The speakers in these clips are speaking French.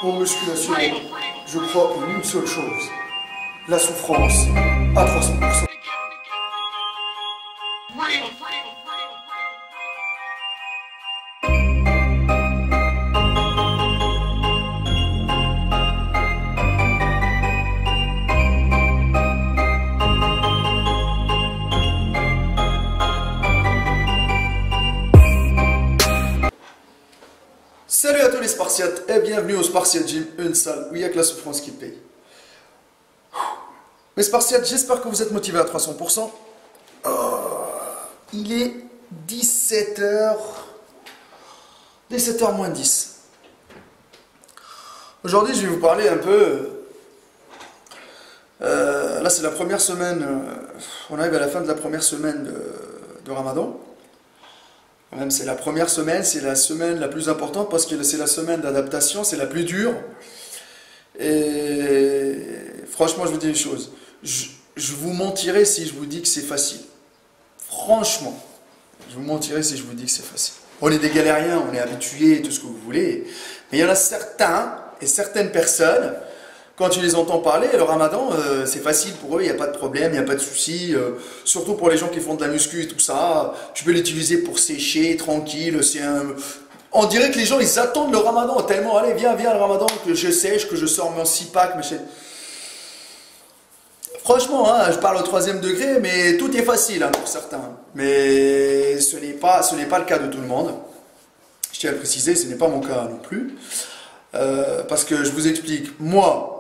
En musculation, je crois en une seule chose, la souffrance à 300%. Salut à tous les Spartiates et bienvenue au Spartiate Gym, une salle où il n'y a que la souffrance qui paye. Mes Spartiates, j'espère que vous êtes motivés à 300%. Il est 17h moins 10. Aujourd'hui, je vais vous parler un peu... là, c'est la première semaine... on arrive à la fin de la première semaine de Ramadan. Même c'est la première semaine, c'est la semaine la plus importante parce que c'est la semaine d'adaptation, c'est la plus dure. Et franchement, je vous dis une chose, je vous mentirais si je vous dis que c'est facile. Franchement, je vous mentirais si je vous dis que c'est facile. On est des galériens, on est habitués, tout ce que vous voulez. Mais il y en a certains et certaines personnes, quand tu les entends parler, le ramadan, c'est facile pour eux, il n'y a pas de problème, il n'y a pas de souci. Surtout pour les gens qui font de la muscu et tout ça, tu peux l'utiliser pour sécher, tranquille. On dirait que les gens, ils attendent le ramadan tellement, allez, viens le ramadan, que je sèche, que je sors mon 6-pack. Franchement, hein, je parle au 3e degré, mais tout est facile hein, pour certains. Mais ce n'est pas le cas de tout le monde. Je tiens à le préciser, ce n'est pas mon cas non plus. Parce que je vous explique, moi,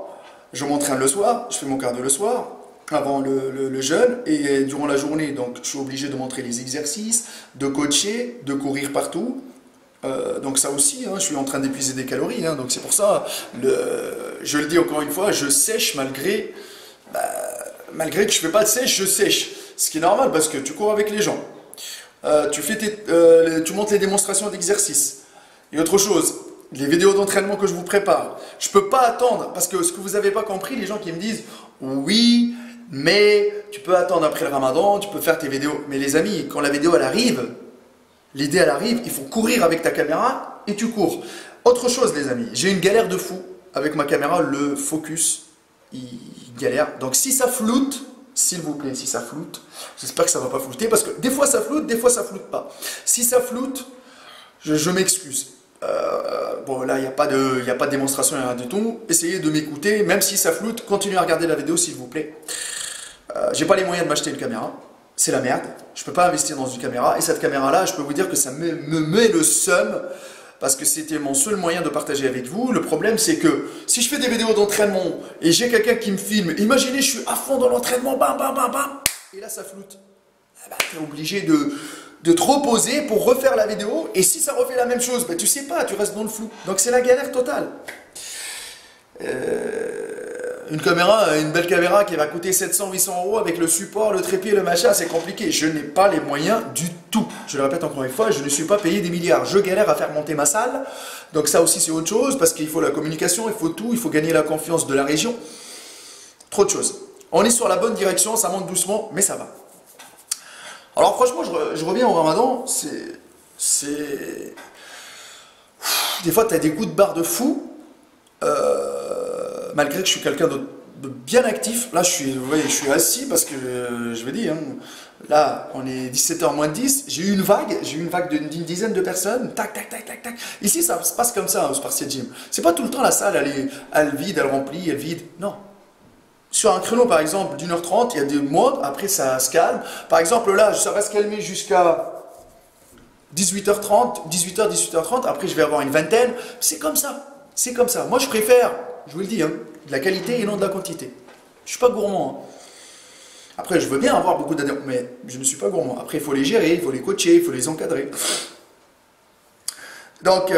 je m'entraîne le soir, je fais mon cardio le soir, avant le jeûne, et durant la journée, donc je suis obligé de montrer les exercices, de coacher, de courir partout. Donc ça aussi, hein, je suis en train d'épuiser des calories, hein, donc c'est pour ça, je le dis encore une fois, je sèche malgré que je ne fais pas de sèche, je sèche. Ce qui est normal parce que tu cours avec les gens, tu montes les démonstrations d'exercices. Et autre chose, les vidéos d'entraînement que je vous prépare, je ne peux pas attendre, parce que ce que vous n'avez pas compris, les gens qui me disent « Oui, mais tu peux attendre après le ramadan, tu peux faire tes vidéos. » Mais les amis, quand la vidéo elle arrive, l'idée elle arrive, il faut courir avec ta caméra et tu cours. Autre chose les amis, j'ai une galère de fou avec ma caméra, le focus, il galère. Donc si ça floute, s'il vous plaît, si ça floute, j'espère que ça ne va pas flouter, parce que des fois ça floute, des fois ça floute pas. Si ça floute, je m'excuse. Bon là il n'y a pas de démonstration, rien du tout. Essayez de m'écouter, même si ça floute, continuez à regarder la vidéo s'il vous plaît. J'ai pas les moyens de m'acheter une caméra, c'est la merde, je peux pas investir dans une caméra, et cette caméra là je peux vous dire que ça me met le seum, parce que c'était mon seul moyen de partager avec vous. Le problème c'est que si je fais des vidéos d'entraînement et j'ai quelqu'un qui me filme, imaginez je suis à fond dans l'entraînement, bam bam bam bam, et là ça floute, tu es obligé de te reposer pour refaire la vidéo, et si ça refait la même chose, tu sais pas, tu restes dans le flou. Donc c'est la galère totale. Une caméra, une belle caméra qui va coûter 700-800 € avec le support, le trépied, le machin, c'est compliqué. Je n'ai pas les moyens du tout. Je le répète encore une fois, je ne suis pas payé des milliards. Je galère à faire monter ma salle. Donc ça aussi c'est autre chose, parce qu'il faut la communication, il faut tout, il faut gagner la confiance de la région. Trop de choses. On est sur la bonne direction, ça monte doucement, mais ça va. Alors franchement, je reviens au ramadan, des fois tu as des coups de barre de fou, malgré que je suis quelqu'un de bien actif. Là vous voyez, je suis assis parce que, je vais dire, hein, là on est 17h moins 10, j'ai eu une vague d'une dizaine de personnes, tac tac tac tac tac. Ici ça se passe comme ça au Spartiate Gym. C'est pas tout le temps la salle, elle vide, elle remplit, elle vide, non. Sur un créneau par exemple d'1h30, il y a des modes, après ça se calme. Par exemple là, ça va se calmer jusqu'à 18h30, 18h30, après je vais avoir une vingtaine. C'est comme ça, c'est comme ça. Moi je préfère, je vous le dis, hein, de la qualité et non de la quantité. Je ne suis pas gourmand. Hein. Après je veux bien avoir beaucoup d'adhérents, mais je ne suis pas gourmand. Après il faut les gérer, il faut les coacher, il faut les encadrer. Donc,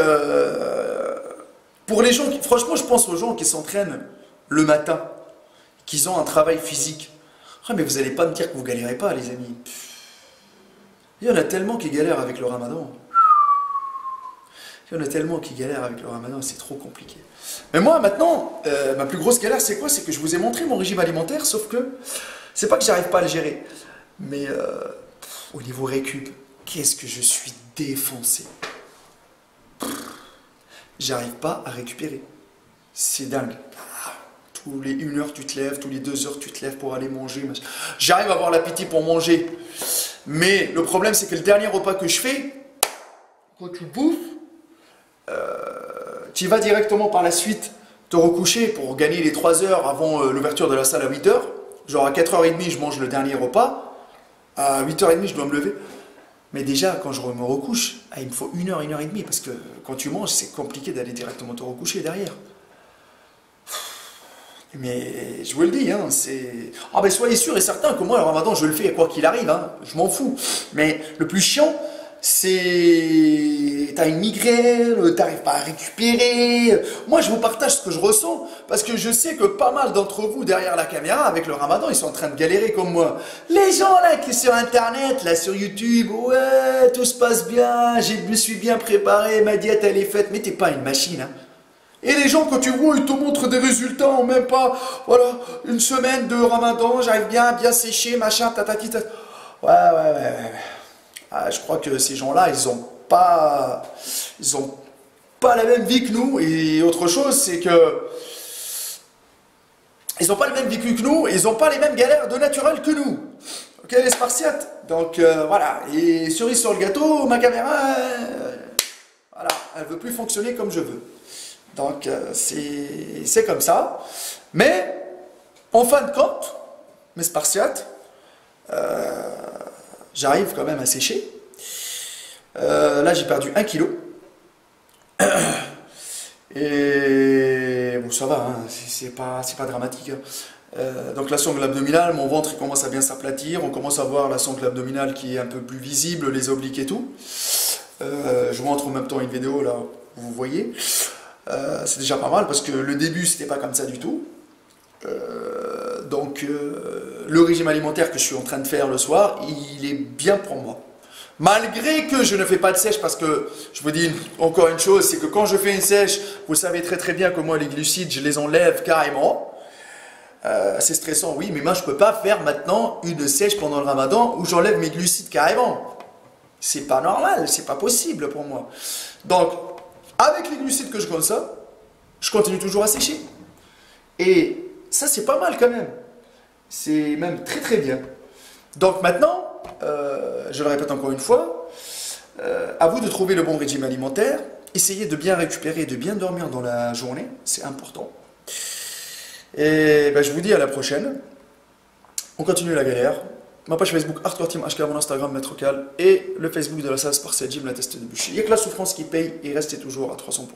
pour les gens, franchement je pense aux gens qui s'entraînent le matin, qu'ils ont un travail physique. Ah, mais vous n'allez pas me dire que vous galérez pas, les amis. Il y en a tellement qui galèrent avec le ramadan. Il y en a tellement qui galèrent avec le ramadan, c'est trop compliqué. Mais moi, maintenant, ma plus grosse galère, c'est quoi? C'est que je vous ai montré mon régime alimentaire, sauf que c'est pas que j'arrive pas à le gérer. Mais au niveau récup, qu'est-ce que je suis défoncé. j'arrive pas à récupérer. C'est dingue. Tous les 1 heure tu te lèves, tous les 2 heures tu te lèves pour aller manger. J'arrive à avoir l'appétit pour manger. Mais le problème c'est que le dernier repas que je fais, quand tu bouffes, tu vas directement par la suite te recoucher pour gagner les 3 heures avant l'ouverture de la salle à 8 heures. Genre à 4h30 je mange le dernier repas, à 8h30 je dois me lever. Mais déjà quand je me recouche, il me faut 1 heure, 1 heure et demie parce que quand tu manges c'est compliqué d'aller directement te recoucher derrière. Mais je vous le dis, hein, c'est... Ah ben soyez sûr et certain que moi le ramadan je le fais quoi qu'il arrive, hein, je m'en fous. Mais le plus chiant, c'est... T'as une migraine, t'arrives pas à récupérer. Moi je vous partage ce que je ressens parce que je sais que pas mal d'entre vous derrière la caméra avec le ramadan ils sont en train de galérer comme moi. Les gens là qui sont sur internet, là sur YouTube, ouais tout se passe bien, je me suis bien préparé, ma diète elle est faite, mais t'es pas une machine hein. Et les gens, quand tu vois, ils te montrent des résultats en même pas, voilà, une semaine de ramadan, j'arrive bien à bien sécher, machin, tatati, tatati. Ouais. Ah, je crois que ces gens-là, ils ont pas la même vie que nous. Et autre chose, c'est que ils n'ont pas le même vécu que nous, et ils n'ont pas les mêmes galères de naturel que nous. Ok, les Spartiates. Donc voilà. Et cerise sur le gâteau, ma caméra, voilà, elle veut plus fonctionner comme je veux. Donc c'est comme ça. Mais en fin de compte, mes Spartiates, j'arrive quand même à sécher. Là j'ai perdu 1 kg. Et bon ça va, hein, c'est pas dramatique. Hein. Donc la sangle abdominale, mon ventre il commence à bien s'aplatir. On commence à voir la sangle abdominale qui est un peu plus visible, les obliques et tout. Je vous montre en même temps une vidéo là, vous voyez. C'est déjà pas mal parce que le début c'était pas comme ça du tout. Donc le régime alimentaire que je suis en train de faire le soir, il est bien pour moi. Malgré que je ne fais pas de sèche parce que je vous dis encore une chose, c'est que quand je fais une sèche, vous savez très bien que moi les glucides je les enlève carrément. C'est stressant oui, mais moi je peux pas faire maintenant une sèche pendant le ramadan où j'enlève mes glucides carrément. C'est pas normal, c'est pas possible pour moi. Donc avec les glucides que je consomme, je continue toujours à sécher. Et ça, c'est pas mal quand même. C'est même très bien. Donc maintenant, je le répète encore une fois, à vous de trouver le bon régime alimentaire. Essayez de bien récupérer, de bien dormir dans la journée. C'est important. Et ben, je vous dis à la prochaine. On continue la galère. Ma page Facebook Hardcore Team HK, mon Instagram Maître Cal et le Facebook de la salle Spartiate Gym, la test de bûcher. Il n'y a que la souffrance qui paye et restez toujours à 300%.